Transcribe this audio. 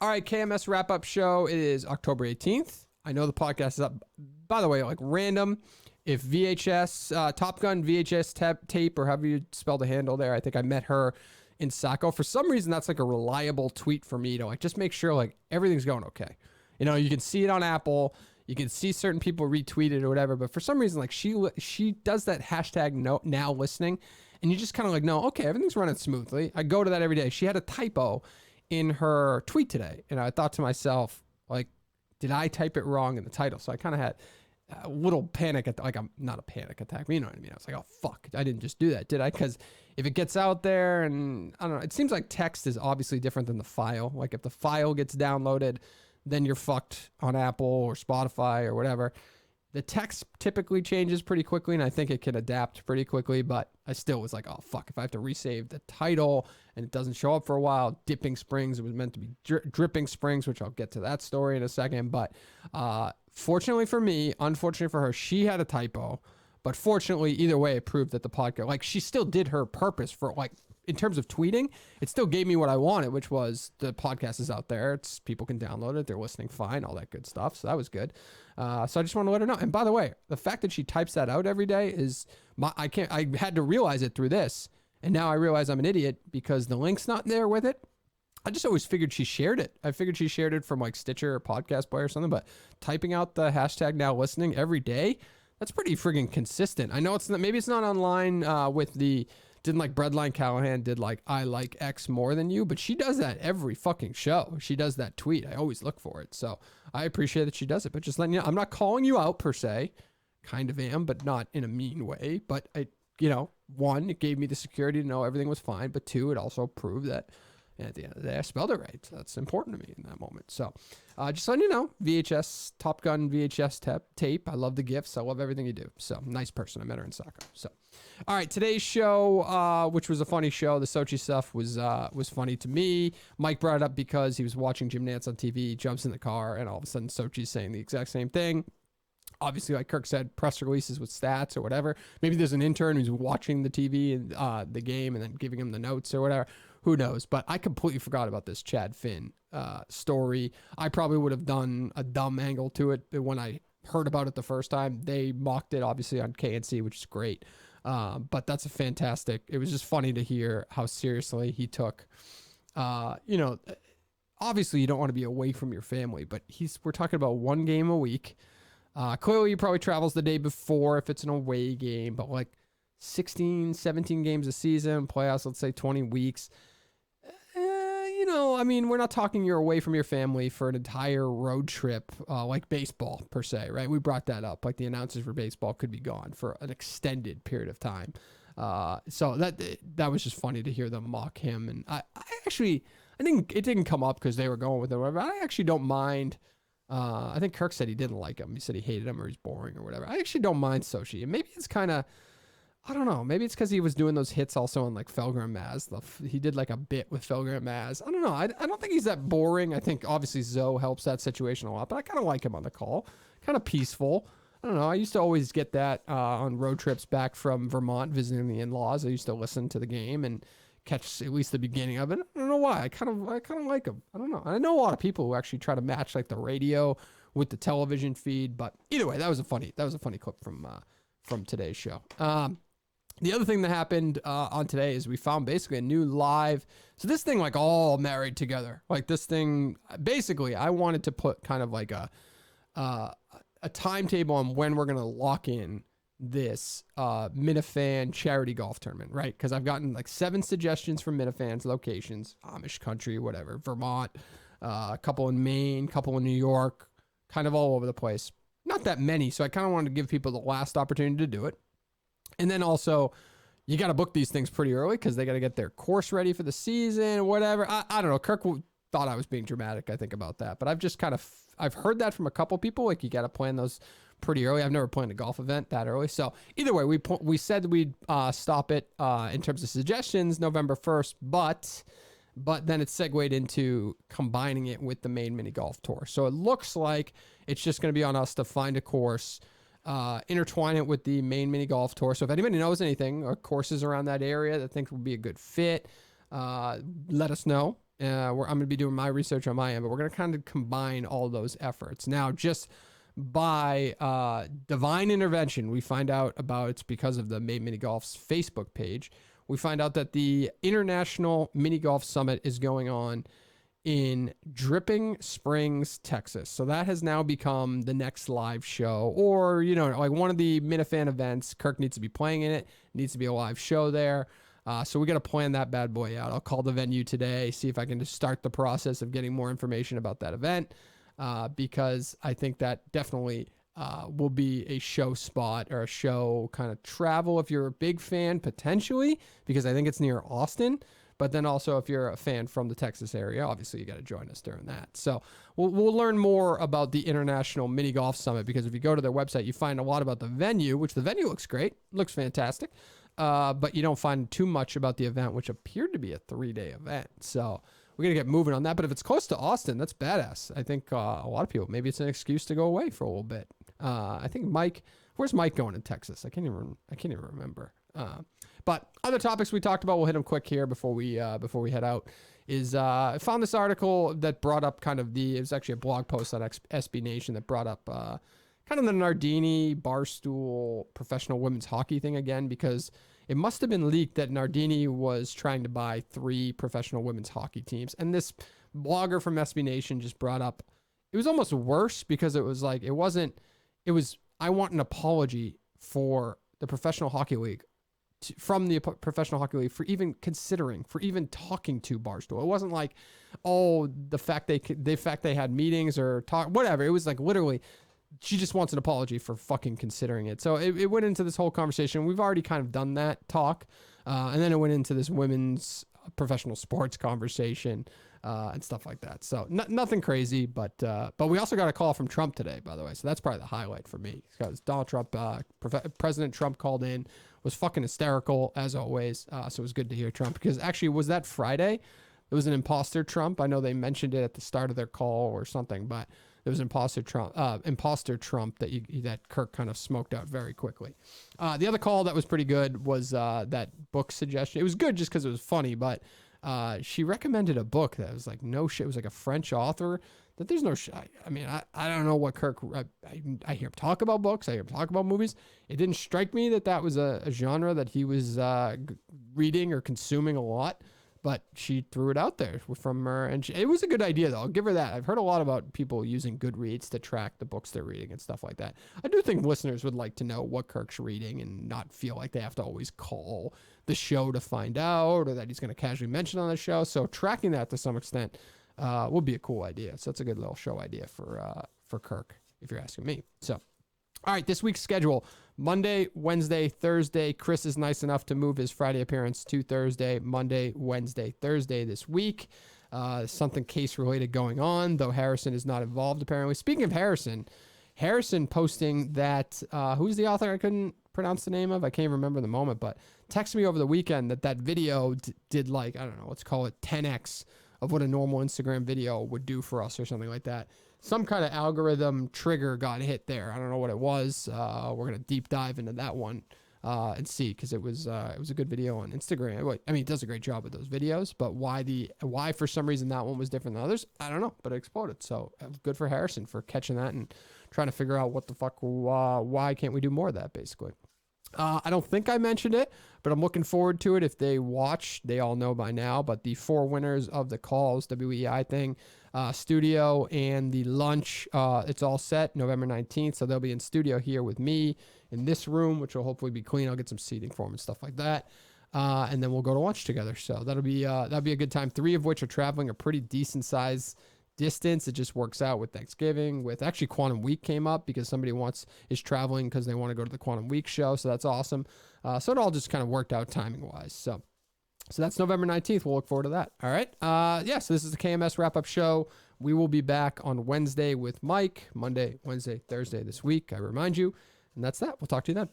All right, KMS Wrap Up Show. It is October 18th. I know the podcast is up. By the way, like random, if VHS, Top Gun VHS tape, or however you spell the handle there, I think I met her in Saco. For some reason, that's like a reliable tweet for me to like just make sure like everything's going okay. You know, you can see it on Apple. You can see certain people retweet it or whatever. But for some reason, like she does that hashtag now listening. And you just kind of like, no, okay, everything's running smoothly. I go to that every day. She had a typo in her tweet today. And I thought to myself, like, did I type it wrong in the title? So I kind of had a little panic at like, I'm not a panic attack, but you know what I mean? I was like, oh, fuck, I didn't just do that, did I? Because if it gets out there and I don't know, it seems like text is obviously different than the file. Like if the file gets downloaded, then you're fucked on Apple or Spotify or whatever. The text typically changes pretty quickly, and I think it can adapt pretty quickly, but I still was like, oh, fuck, if I have to resave the title and it doesn't show up for a while, Dipping Springs, it was meant to be Dripping Springs, which I'll get to that story in a second, but fortunately for me, unfortunately for her, she had a typo, but fortunately, either way, it proved that the podcast, like she still did her purpose for like, in terms of tweeting, it still gave me what I wanted, which was the podcast is out there. It's people can download it. They're listening fine, all that good stuff. So that was good. So I just want to let her know. And by the way, the fact that she types that out every day is I had to realize it through this. And now I realize I'm an idiot because the link's not there with it. I just always figured she shared it. I figured she shared it from like Stitcher or Podcast Player or something, but typing out the hashtag now listening every day, that's pretty friggin' consistent. I know it's not, maybe it's not online with the, didn't like Breadline Callahan did like I like X more than you, but she does that every fucking show. She does that tweet. I always look for it. So I appreciate that she does it, but just letting you know, I'm not calling you out per se, kind of am, but not in a mean way. But I, you know, one, it gave me the security to know everything was fine, but two, it also proved that at the end of the day, I spelled it right. So that's important to me in that moment. So just letting you know, VHS, Top Gun VHS tape. I love the gifts. I love everything you do. So nice person. I met her in Saco. So, all right, today's show, which was a funny show, the Sochi stuff was funny to me. Mike brought it up because he was watching Jim Nantz on TV, jumps in the car, and all of a sudden Sochi's saying the exact same thing. Obviously, like Kirk said, press releases with stats or whatever. Maybe there's an intern who's watching the TV and the game and then giving him the notes or whatever. Who knows? But I completely forgot about this Chad Finn story. I probably would have done a dumb angle to it when I heard about it the first time. They mocked it, obviously, on KNC, which is great. But that's a fantastic. It was just funny to hear how seriously he took, you know, obviously you don't want to be away from your family, but we're talking about one game a week. Clearly he probably travels the day before if it's an away game, but like 16, 17 games a season, playoffs, let's say 20 weeks. You know, I mean, we're not talking you're away from your family for an entire road trip, like baseball per se, right? We brought that up. Like the announcers for baseball could be gone for an extended period of time. So that was just funny to hear them mock him. And I think it didn't come up because they were going with it. Whatever. I actually don't mind. I think Kirk said he didn't like him. He said he hated him or he's boring or whatever. I actually don't mind Sochi. And maybe it's kind of, I don't know. Maybe it's because he was doing those hits also on like Felger and Maz. He did like a bit with Felger and Maz. I don't know. I don't think he's that boring. I think obviously Zoe helps that situation a lot, but I kind of like him on the call. Kind of peaceful. I don't know. I used to always get that on road trips back from Vermont visiting the in-laws. I used to listen to the game and catch at least the beginning of it. I don't know why. I kind of like him. I don't know. I know a lot of people who actually try to match like the radio with the television feed, but either way, that was a funny clip from today's show. The other thing that happened on today is we found basically a new live. So this thing like all married together. Like this thing, basically, I wanted to put kind of like a timetable on when we're going to lock in this Minifan charity golf tournament, right? Because I've gotten like 7 suggestions from Minifans locations, Amish country, whatever, Vermont, a couple in Maine, couple in New York, kind of all over the place. Not that many, so I kind of wanted to give people the last opportunity to do it. And then also, you got to book these things pretty early because they got to get their course ready for the season, whatever. I don't know. Kirk thought I was being dramatic, I think, about that. But I've heard that from a couple people. Like, you got to plan those pretty early. I've never planned a golf event that early. So either way, we said we'd stop it in terms of suggestions November 1st, but then it segued into combining it with the main mini golf tour. So it looks like it's just going to be on us to find a course, intertwine it with the main mini golf tour. So if anybody knows anything or courses around that area that think would be a good fit, let us know. I'm going to be doing my research on my end, but we're going to kind of combine all those efforts. Now, just by divine intervention, we find out about it's because of the Made Mini Golf's Facebook page. We find out that the International Mini Golf Summit is going on in Dripping Springs, Texas. So that has now become the next live show, or, like one of the Minifan events. Kirk needs to be playing in it, needs to be a live show there. So we got to plan that bad boy out. I'll call the venue today, see if I can just start the process of getting more information about that event, because I think that definitely will be a show spot or a show kind of travel if you're a big fan, potentially, because I think it's near Austin. But then also, if you're a fan from the Texas area, obviously you got to join us during that. So we'll learn more about the International Mini Golf Summit, because if you go to their website, you find a lot about the venue, which the venue looks great, looks fantastic. But you don't find too much about the event, which appeared to be a 3-day event. So we're going to get moving on that. But if it's close to Austin, that's badass. I think a lot of people, maybe it's an excuse to go away for a little bit. I think where's Mike going in Texas? I can't even remember. But other topics we talked about, we'll hit them quick here before we head out. I found this article that brought up it was actually a blog post on SB Nation that brought up kind of the Nardini Barstool professional women's hockey thing again, because it must have been leaked that Nardini was trying to buy 3 professional women's hockey teams. And this blogger from SB Nation just brought up, it was almost worse, because it was like, I want an apology for the Professional Hockey League, from the Professional Hockey League, for even talking to Barstool. It wasn't like, the fact they had meetings or talk, whatever. It was like literally, she just wants an apology for fucking considering it. So it went into this whole conversation. We've already kind of done that talk. And then it went into this women's professional sports conversation and stuff like that. So nothing crazy, but we also got a call from Trump today, by the way. So that's probably the highlight for me, because Donald Trump, President Trump called in, was fucking hysterical as always. So it was good to hear Trump, because actually, was that Friday? It was an imposter Trump. I know they mentioned it at the start of their call or something, but there was imposter Trump that Kirk kind of smoked out very quickly. The other call that was pretty good was that book suggestion. It was good just because it was funny, but she recommended a book that was like no shit. It was like a French author that there's no shit. I mean, I don't know what Kirk. I hear him talk about books. I hear him talk about movies. It didn't strike me that was a genre that he was reading or consuming a lot. But she threw it out there from her, and it was a good idea, though. I'll give her that. I've heard a lot about people using Goodreads to track the books they're reading and stuff like that. I do think listeners would like to know what Kirk's reading and not feel like they have to always call the show to find out, or that he's going to casually mention on the show. So tracking that to some extent would be a cool idea. So that's a good little show idea for Kirk, if you're asking me. So, all right, this week's schedule. Monday, Wednesday, Thursday. Chris is nice enough to move his Friday appearance to Thursday. Monday, Wednesday, Thursday this week. Something case-related going on, though Harrison is not involved, apparently. Speaking of Harrison posting that, who's the author I couldn't pronounce the name of? I can't remember the moment, but texted me over the weekend that video did like, I don't know, let's call it 10x of what a normal Instagram video would do for us or something like that. Some kind of algorithm trigger got hit there. I don't know what it was. We're going to deep dive into that one and see, because it was a good video on Instagram. I mean, it does a great job with those videos, but why for some reason that one was different than others, I don't know, but it exploded. So good for Harrison for catching that and trying to figure out what the fuck, why can't we do more of that, basically. I don't think I mentioned it, but I'm looking forward to it. If they watch, they all know by now, but the 4 winners of the calls, WEI thing, studio and the lunch, it's all set November 19th. So they'll be in studio here with me in this room, which will hopefully be clean. I'll get some seating for them and stuff like that. And then we'll go to lunch together. So that'll be a good time. 3 of which are traveling a pretty decent size distance. It just works out with Thanksgiving. With actually Quantum Week came up because somebody is traveling because they want to go to the Quantum Week show. So that's awesome. So it all just kind of worked out timing wise. So that's November 19th. We'll look forward to that. All right. So this is the KMS Wrap Up Show. We will be back on Wednesday with Mike. Monday, Wednesday, Thursday this week, I remind you. And that's that. We'll talk to you then.